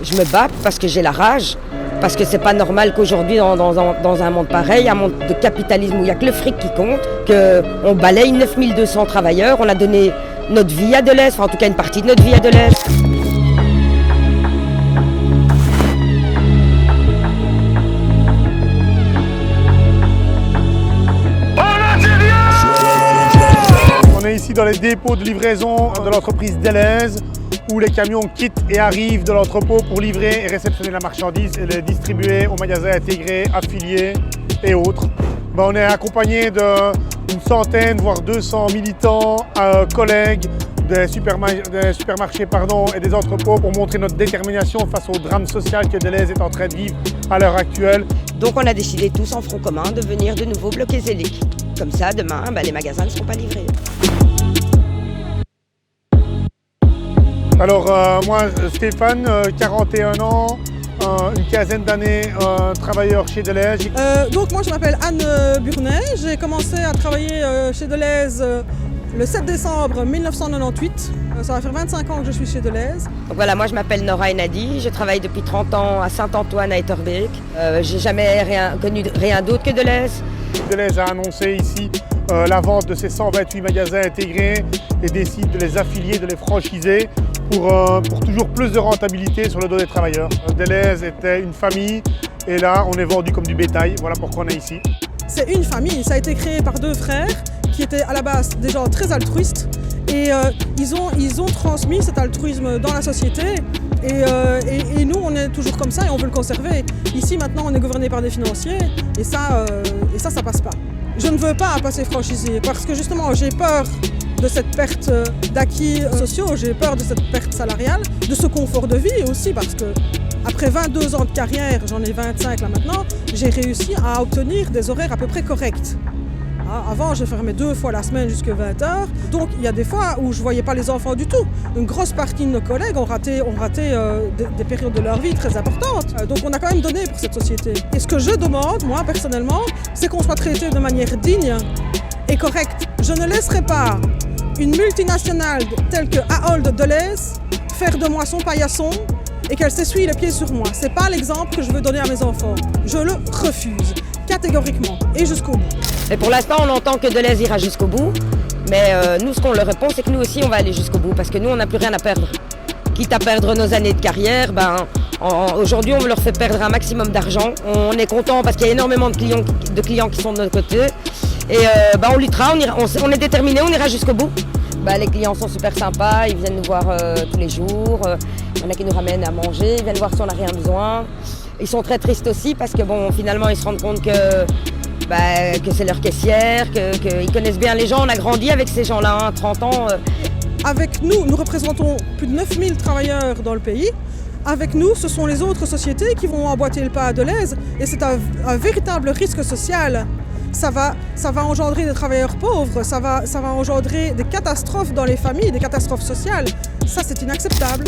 Je me bats parce que j'ai la rage, parce que c'est pas normal qu'aujourd'hui, dans un monde pareil, un monde de capitalisme où il n'y a que le fric qui compte, qu'on balaye 9200 travailleurs, on a donné notre vie à Deleuze, enfin en tout cas une partie de notre vie à Deleuze. On est ici dans les dépôts de livraison de l'entreprise Deleuze, où les camions quittent et arrivent de l'entrepôt pour livrer et réceptionner la marchandise et les distribuer aux magasins intégrés, affiliés et autres. On est accompagné d'une centaine, voire 200 militants, collègues des supermarchés et des entrepôts pour montrer notre détermination face au drame social que Deleuze est en train de vivre à l'heure actuelle. Donc on a décidé tous en front commun de venir de nouveau bloquer Zélic. Comme ça, demain, les magasins ne seront pas livrés. Alors moi, Stéphane, 41 ans, une quinzaine d'années, travailleur chez Deleuze. Donc moi je m'appelle Anne Burnet, j'ai commencé à travailler chez Deleuze le 7 décembre 1998. Ça va faire 25 ans que je suis chez Deleuze. Donc voilà, moi je m'appelle Nora Enadi, je travaille depuis 30 ans à Saint-Antoine à Etterbeek. J'ai jamais connu rien d'autre que Deleuze. Deleuze a annoncé ici la vente de ses 128 magasins intégrés et décide de les affilier, de les franchiser pour toujours plus de rentabilité sur le dos des travailleurs. Deleuze était une famille et là on est vendu comme du bétail, voilà pourquoi on est ici. C'est une famille, ça a été créé par deux frères qui étaient à la base des gens très altruistes et ils ont transmis cet altruisme dans la société et nous on est toujours comme ça et on veut le conserver. Ici maintenant on est gouverné par des financiers et ça passe pas. Je ne veux pas passer franchisé parce que justement j'ai peur de cette perte d'acquis sociaux, j'ai peur de cette perte salariale, de ce confort de vie aussi parce que après 22 ans de carrière, j'en ai 25 là maintenant, j'ai réussi à obtenir des horaires à peu près corrects. Avant, je fermais 2 fois la semaine jusqu'à 20h, donc il y a des fois où je ne voyais pas les enfants du tout. Une grosse partie de nos collègues ont raté des périodes de leur vie très importantes. Donc on a quand même donné pour cette société. Et ce que je demande, moi personnellement, c'est qu'on soit traité de manière digne et correcte. Je ne laisserai pas une multinationale telle que Ahold Deleuze faire de moi son paillasson et qu'elle s'essuie les pieds sur moi. Ce n'est pas l'exemple que je veux donner à mes enfants. Je le refuse, catégoriquement et jusqu'au bout. Et pour l'instant, on entend que Deleuze ira jusqu'au bout, mais nous, ce qu'on leur répond, c'est que nous aussi, on va aller jusqu'au bout, parce que nous, on n'a plus rien à perdre. Quitte à perdre nos années de carrière, aujourd'hui, on leur fait perdre un maximum d'argent. On est content parce qu'il y a énormément de clients qui sont de notre côté. Et on luttera, on est déterminés, on ira jusqu'au bout. Les clients sont super sympas, ils viennent nous voir tous les jours. Il y en a qui nous ramènent à manger, ils viennent voir si on n'a rien besoin. Ils sont très tristes aussi parce que finalement, ils se rendent compte que c'est leur caissière, qu'ils connaissent bien les gens. On a grandi avec ces gens-là, 30 ans. Avec nous représentons plus de 9000 travailleurs dans le pays. Avec nous, ce sont les autres sociétés qui vont emboîter le pas à Deleuze et c'est un véritable risque social. Ça va engendrer des travailleurs pauvres, ça va engendrer des catastrophes dans les familles, des catastrophes sociales. Ça, c'est inacceptable.